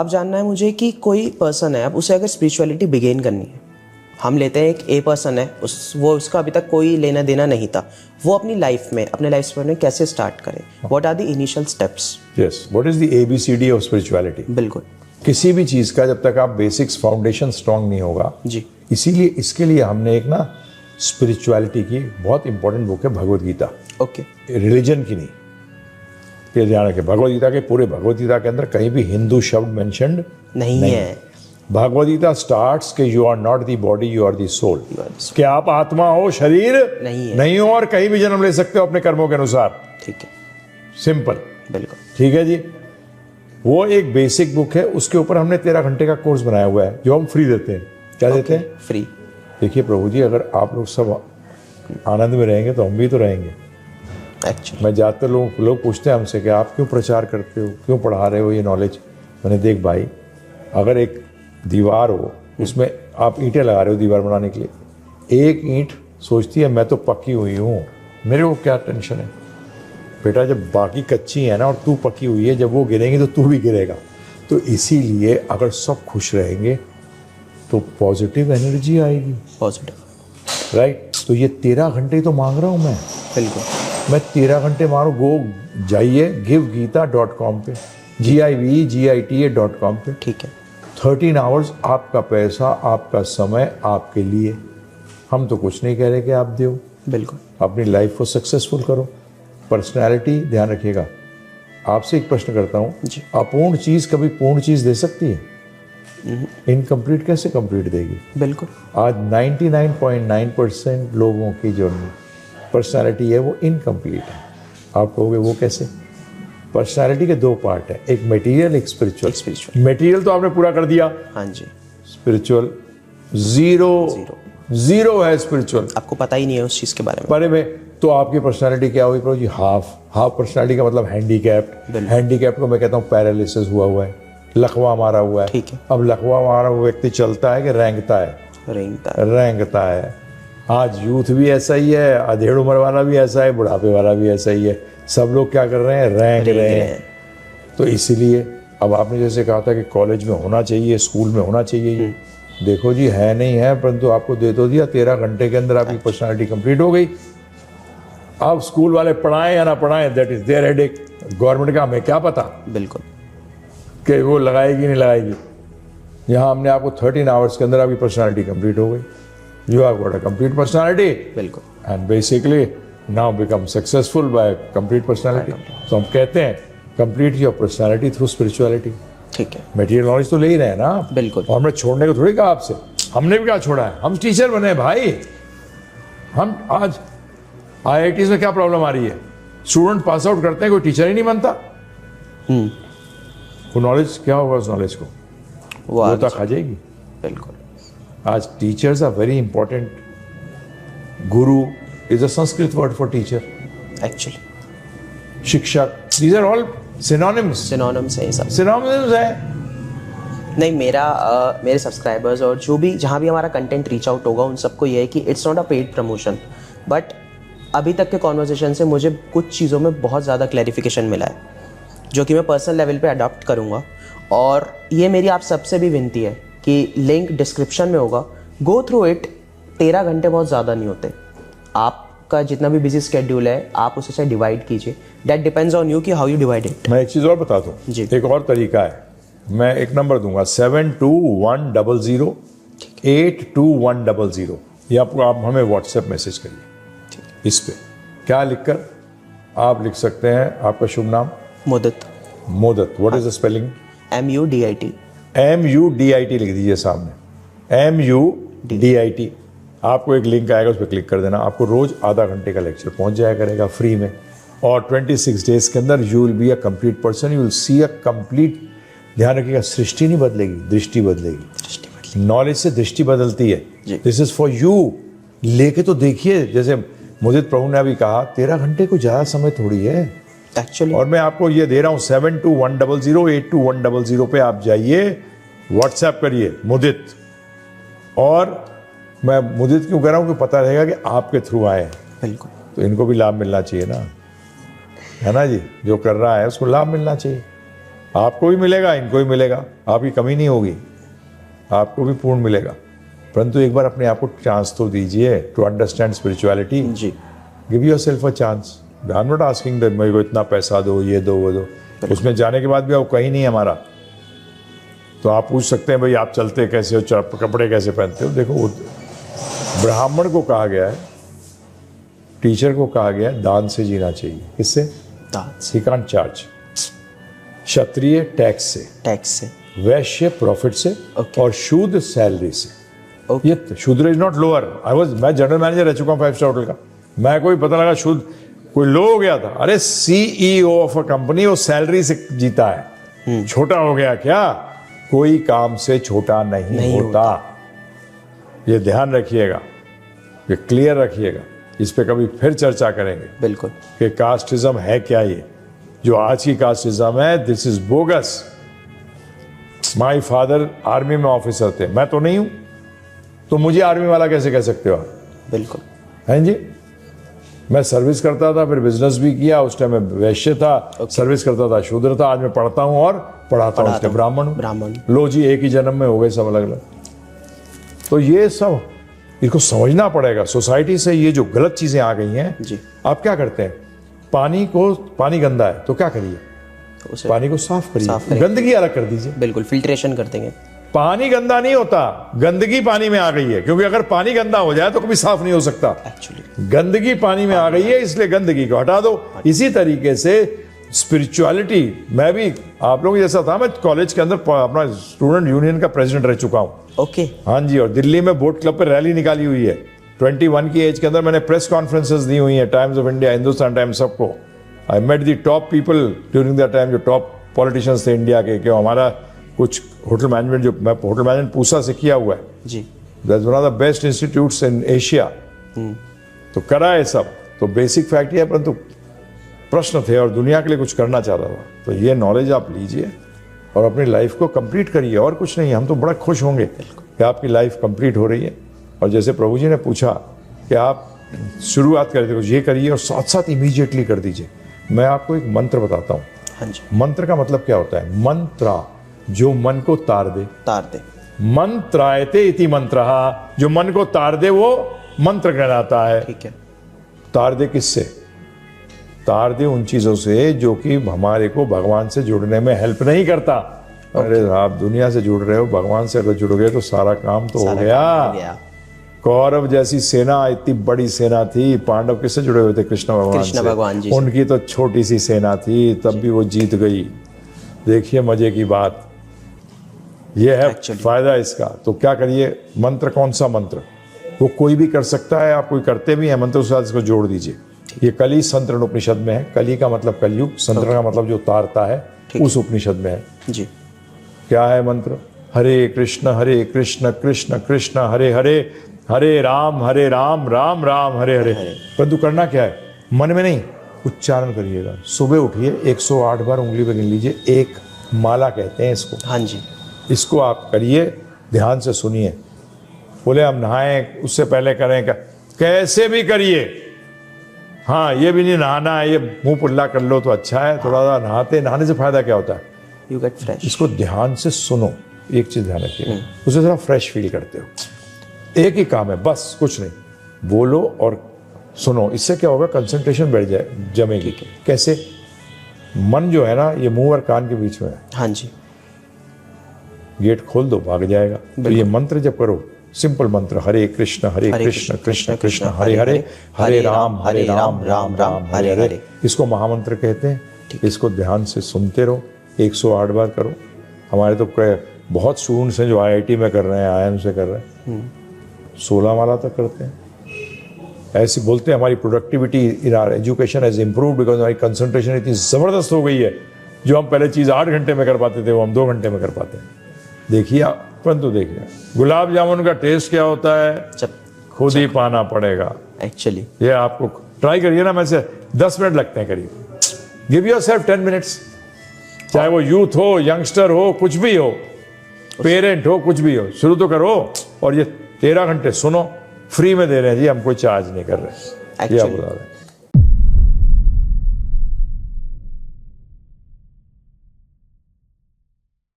अब जानना है मुझे कि कोई पर्सन है, अब उसे अगर स्पिरिचुअलिटी बिगेन करनी है, हम लेते हैं एक ए पर्सन है, उसका अभी तक कोई लेना देना नहीं था, वो अपनी लाइफ में, अपने लाइफ में कैसे स्टार्ट करे? What are the initial steps? Yes, what is the ABCD of spirituality? बिल्कुल किसी भी चीज का जब तक आप बेसिक्स फाउंडेशन स्ट्रांग नहीं होगा जी, इसीलिए इसके लिए हमने एक ना स्पिरिचुअलिटी की बहुत इंपॉर्टेंट बुक है भगवद गीता। ओके, रिलीजन की नहीं, ये ध्यान रखें, भगवद गीता के पूरे भगवद गीता के अंदर कहीं भी हिंदू शब्द मेंशन्ड नहीं है। भगवद गीता स्टार्ट्स के you are not the body, you are the soul, कि आप आत्मा हो, शरीर नहीं हो, और कहीं भी जन्म ले सकते हो अपने कर्मों के अनुसार। ठीक है, सिंपल, बिल्कुल ठीक है जी। वो एक बेसिक बुक है, उसके ऊपर हमने 13 घंटे का कोर्स बनाया हुआ है जो हम फ्री देते हैं। क्या देते हैं? फ्री। देखिए प्रभु जी, अगर आप लोग सब आनंद में रहेंगे तो हम भी तो रहेंगे। एक्चुअली मैं ज़्यादातर लोग पूछते हैं हमसे कि आप क्यों प्रचार करते हो, क्यों पढ़ा रहे हो ये नॉलेज। मैंने देख भाई, अगर एक दीवार हो उसमें आप ईंटें लगा रहे हो दीवार बनाने के लिए, एक ईंट सोचती है मैं तो पक्की हुई हूँ, मेरे को क्या टेंशन है। बेटा जब बाकी कच्ची है ना और तू पकी हुई है, जब वो गिरेंगी तो तू भी गिरेगा। तो इसीलिए अगर सब खुश रहेंगे तो पॉजिटिव एनर्जी आएगी। Positive, right. तो ये 13 घंटे तो मांग रहा हूँ मैं। बिल्कुल, मैं 13 घंटे मारो। गो जाइए givegita.com पे, GIVEGITA.com पे। ठीक है, 13 आवर्स आपका पैसा, आपका समय आपके लिए। हम तो कुछ नहीं कह रहे कि आप दो, बिल्कुल अपनी लाइफ को सक्सेसफुल करो। पर्सनैलिटी ध्यान रखिएगा। आपसे एक प्रश्न करता हूँ, जी। अपूर्ण चीज़ कभी पूर्ण चीज़ दे सकती है? इनकम्प्लीट कैसे कंप्लीट देगी? बिल्कुल। आज 99.9% लोगों की जो पर्सनैलिटी है वो इनकम्प्लीट है। आप कहोगे वो कैसे? पर्सनैलिटी के दो पार्ट है, एक मटेरियल, एक स्पिरिचुअल। स्पिरिचुअल, मटेरियल तो आपने पूरा कर दिया, हाँ जी। स्पिरिचुअल जीरो है। स्पिरिचुअल आपको पता ही नहीं है उस चीज़ के बारे में। बारे में तो आपकी पर्सनालिटी क्या होगी प्रभु जी? हाफ पर्सनालिटी का मतलब हैंडीकैप्ड। हैंडीकैप्ड को मैं कहता हूँ पैरालिसिस हुआ है, लकवा मारा हुआ है। ठीक है। अब लकवा मारा हुआ व्यक्ति चलता है कि रेंगता है? रेंगता है। आज यूथ भी ऐसा ही है, अधेड़ उम्र वाला भी ऐसा है, बुढ़ापे वाला भी ऐसा ही है। सब लोग क्या कर रहे हैं? रेंग रहे हैं। तो इसीलिए अब आपने जैसे कहा था कि कॉलेज में होना चाहिए, स्कूल में होना चाहिए, देखो जी है नहीं है, परंतु आपको दे तो दिया। 13 घंटे के अंदर आपकी पर्सनालिटी कंप्लीट हो गई। अब स्कूल वाले पढ़ाएं या ना पढ़ाएं, that is their headache. Government का हमें क्या पता बिल्कुल कि वो लगाएगी नहीं लगाएगी। यहाँ हमने आपको 13 आवर्स के अंदर आपकी पर्सनालिटी कंप्लीट हो गई। You have got a complete personality, बिल्कुल। And basically now become successful by complete personality. तो हम कहते हैं complete your personality through spirituality. ठीक है, मटेरियल नॉलेज तो ले ही रहे हैं ना आप। बिल्कुल। और हमने छोड़ने को थोड़ी कहा आपसे, हमने भी क्या छोड़ा है? हम टीचर बने भाई। हम आज IITs में क्या प्रॉब्लम आ रही है? स्टूडेंट पास आउट करते हैं, कोई टीचर ही नहीं बनता। वो नॉलेज क्या होगा? उस नॉलेज को वो तक खा जाएगी। बिल्कुल। आज teachers are very important. Guru is a Sanskrit word for teacher. Actually शिक्षक, दीज आर ऑल सिनोनिम्स है सब। सिनोनिम्स है। नहीं, मेरे सब्सक्राइबर्स और जो भी जहाँ भी हमारा कंटेंट रीच आउट होगा उन सबको ये है कि it's not a paid promotion, but अभी तक के कॉन्वर्सेशन से मुझे कुछ चीज़ों में बहुत ज़्यादा क्लैरिफिकेशन मिला है जो कि मैं पर्सनल लेवल पे अडॉप्ट करूँगा। और ये मेरी आप सबसे भी विनती है कि लिंक डिस्क्रिप्शन में होगा, गो थ्रू इट। 13 घंटे बहुत ज़्यादा नहीं होते। आपका जितना भी बिजी स्केड्यूल है आप उसे से डिवाइड कीजिए। दैट डिपेंड्स ऑन यू कि हाउ यू डिवाइड इट। मैं एक चीज़ और बता दूँ जी। एक और तरीका है। मैं एक नंबर दूंगा 7210082100। ये आपको, आप हमें व्हाट्सएप मैसेज करिए। इस पे क्या लिखकर आप लिख सकते हैं? आपका शुभ नाम? मुदत। What is the spelling? MUDIT। MUDIT लिख दीजिए सामने, MUDIT। आपको एक लिंक आएगा, उस पर क्लिक कर देना। आपको रोज आधा घंटे का लेक्चर पहुंच जाया करेगा फ्री में। और 26 डेज के अंदर you will be a complete person. You will see a complete. ध्यान रखिएगा, सृष्टि नहीं बदलेगी, दृष्टि बदलेगी। नॉलेज से दृष्टि बदलती है। This is for you. लेके तो देखिए, जैसे मुदित प्रभु ने अभी कहा 13 घंटे को ज़्यादा समय थोड़ी है एक्चुअली। और मैं आपको ये दे रहा हूँ 7210082100 पे आप जाइए, व्हाट्सएप करिए मुदित। और मैं मुदित क्यों कर रहा हूँ कि पता रहेगा कि आपके थ्रू आए हैं। बिल्कुल। तो इनको भी लाभ मिलना चाहिए ना, है ना जी? जो कर रहा है उसको लाभ मिलना चाहिए। आपको भी मिलेगा, इनको भी मिलेगा, आपकी कमी नहीं होगी, आपको भी पूर्ण मिलेगा। परंतु एक बार अपने आप को चांस तो दीजिए टू अंडरस्टैंड स्पिरिचुअलिटी। जी, give yourself a chance. I am not asking that मेरे को इतना पैसा दो, ये दो, वो दो। उसमें जाने के बाद भी वो कहीं नहीं है हमारा। तो आप पूछ सकते हैं भाई आप चलते कैसे हो, कपड़े कैसे पहनते हो। देखो ब्राह्मण को कहा गया है, टीचर को कहा गया है दान से जीना चाहिए। किससे? दान से। He can't charge. Kshatriya tax से, टैक्स से, वैश्य प्रॉफिट से, और शूद्र सैलरी से। ये शूद्र इज नॉट लोअर। मैं जनरल मैनेजर रह चुका हूँ 5 स्टार होटल का। मैं कोई पता लगा शूद्र कोई लो हो गया था, अरे CEO ऑफ अ कंपनी वो सैलरी से जीता है। छोटा हो गया क्या? कोई काम से छोटा नहीं होता। ये ध्यान रखिएगा, ये क्लियर रखिएगा। इस पे कभी फिर चर्चा करेंगे बिल्कुल कि कास्टिज्म है क्या। ये जो आज की कास्टिज्म है, this is bogus. My father army में ऑफिसर थे, मैं तो नहीं हूं, तो मुझे आर्मी वाला कैसे कह सकते हो आप? बिल्कुल हैं जी। मैं सर्विस करता था, फिर बिजनेस भी किया। उस टाइम में वैश्य था, सर्विस करता था शूद्र था। आज मैं पढ़ता हूं और पढ़ाता हूं, ब्राह्मण। लो जी, एक ही जन्म में हो गए सब अलग अलग। तो ये सब इसको समझना पड़ेगा। सोसाइटी से ये जो गलत चीजें आ गई हैं जी। आप क्या करते हैं? पानी गंदा है तो क्या करिए? पानी को साफ करिए, गंदगी अलग कर दीजिए। बिल्कुल, फिल्ट्रेशन कर देंगे। पानी गंदा नहीं होता, गंदगी पानी में आ गई है। क्योंकि अगर पानी गंदा हो जाए तो कभी साफ नहीं हो सकता। एक्चुअली गंदगी पानी में आ गई है, इसलिए गंदगी को हटा दो। इसी तरीके से स्पिरिचुअलिटी, मैं भी आप लोगों जैसा था। मैं कॉलेज के अंदर अपना स्टूडेंट यूनियन का प्रेसिडेंट रह चुका हूँ। ओके। हाँ जी, और दिल्ली में बोट क्लब पर रैली निकाली हुई है। 21 की एज के अंदर मैंने प्रेस कॉन्फ्रेंसेस दी हुई है, Times of India, Hindustan Times, सबको। I met the top people during that time, जो टॉप पॉलिटिशियंस थे इंडिया के। क्यों? हमारा कुछ होटल मैनेजमेंट, जो मैं होटल मैनेजमेंट पूसा से किया हुआ है जी, that's one of the best institutes in Asia. तो करा है सब। तो बेसिक फैक्ट है, परंतु प्रश्न थे और दुनिया के लिए कुछ करना चाहता था। तो ये नॉलेज आप लीजिए और अपनी लाइफ को कंप्लीट करिए, और कुछ नहीं। हम तो बड़ा खुश होंगे कि आपकी लाइफ कंप्लीट हो रही है। और जैसे प्रभु जी ने पूछा कि आप शुरुआत कर दीजिए, ये करिए और साथ साथ इमीडिएटली कर दीजिए। मैं आपको एक मंत्र बताता हूँ। हाँ जी। मंत्र का मतलब क्या होता है? मंत्रा, जो मन को तार दे। मंत्रायते इति मंत्रः, जो मन को तार दे वो मंत्र कहलाता है। ठीक है। तार दे किससे? तार दे उन चीजों से जो कि हमारे को भगवान से जुड़ने में हेल्प नहीं करता। अरे आप दुनिया से जुड़ रहे हो, भगवान से अगर जुड़ गए तो सारा काम तो हो गया। कौरव जैसी सेना, इतनी बड़ी सेना थी। पांडव किससे जुड़े हुए थे? कृष्ण भगवान से। उनकी तो छोटी सी सेना थी, तब भी वो जीत गई। देखिए मजे की बात, ये है फायदा इसका। तो क्या करिए? मंत्र, कौन सा मंत्र? वो कोई भी कर सकता है, आप कोई करते भी हैं मंत्र, उसके साथ इसको जोड़ दीजिए। ये कली संतरण उपनिषद में है। कली का मतलब कलयुग, संतरण का मतलब जो तारता है, उस उपनिषद में है जी। क्या है मंत्र? हरे कृष्ण कृष्ण कृष्ण हरे हरे, हरे राम राम राम हरे हरे। परंतु करना क्या है? मन में नहीं, उच्चारण करिएगा। सुबह उठिए, 108 बार उंगली पे गिन लीजिए। एक माला कहते हैं इसको। हाँ जी। इसको आप करिए, ध्यान से सुनिए। बोले हम नहाएं उससे पहले करें क्या? कैसे भी करिए। हाँ, ये भी नहीं नहाना है, ये मुंह पुल्ला कर लो तो अच्छा है। थोड़ा सा नहाने से फायदा क्या होता है? You get fresh. इसको ध्यान से सुनो। एक चीज ध्यान रखिए, उसे थोड़ा फ्रेश फील करते हो। एक ही काम है बस, कुछ नहीं। बोलो और सुनो। इससे क्या होगा? कंसंट्रेशन बढ़ जाए, जमेगी। कैसे? मन जो है ना, ये मुंह और कान के बीच में है। हाँ जी। गेट खोल दो, भाग जाएगा। तो ये मंत्र जब करो, सिंपल मंत्र, हरे कृष्ण कृष्ण कृष्ण हरे हरे, हरे राम राम राम हरे हरे। इसको महामंत्र कहते हैं। इसको ध्यान से सुनते रहो, 108 बार करो। हमारे तो बहुत स्टूडेंट्स हैं जो IIT में कर रहे हैं, IIM से कर रहे हैं, 16 माला तक करते हैं। ऐसे बोलते हैं हमारी productivity in our education has improved because हमारी कंसंट्रेशन इतनी ज़बरदस्त हो गई है। जो हम पहले चीज़ 8 घंटे में कर पाते थे, वो हम 2 घंटे में कर पाते हैं। देखिए, परंतु देखिए, गुलाब जामुन का टेस्ट क्या होता है खुद ही पाना पड़ेगा। एक्चुअली ये आपको ट्राई करिए ना। मैं से 10 मिनट लगते हैं करिए। Give yourself 10 minutes. चाहे वो यूथ हो, यंगस्टर हो, कुछ भी हो, पेरेंट हो, कुछ भी हो, शुरू तो करो। और ये 13 घंटे सुनो, फ्री में दे रहे हैं जी, हम कोई चार्ज नहीं कर रहे। ये आप बता रहे हैं।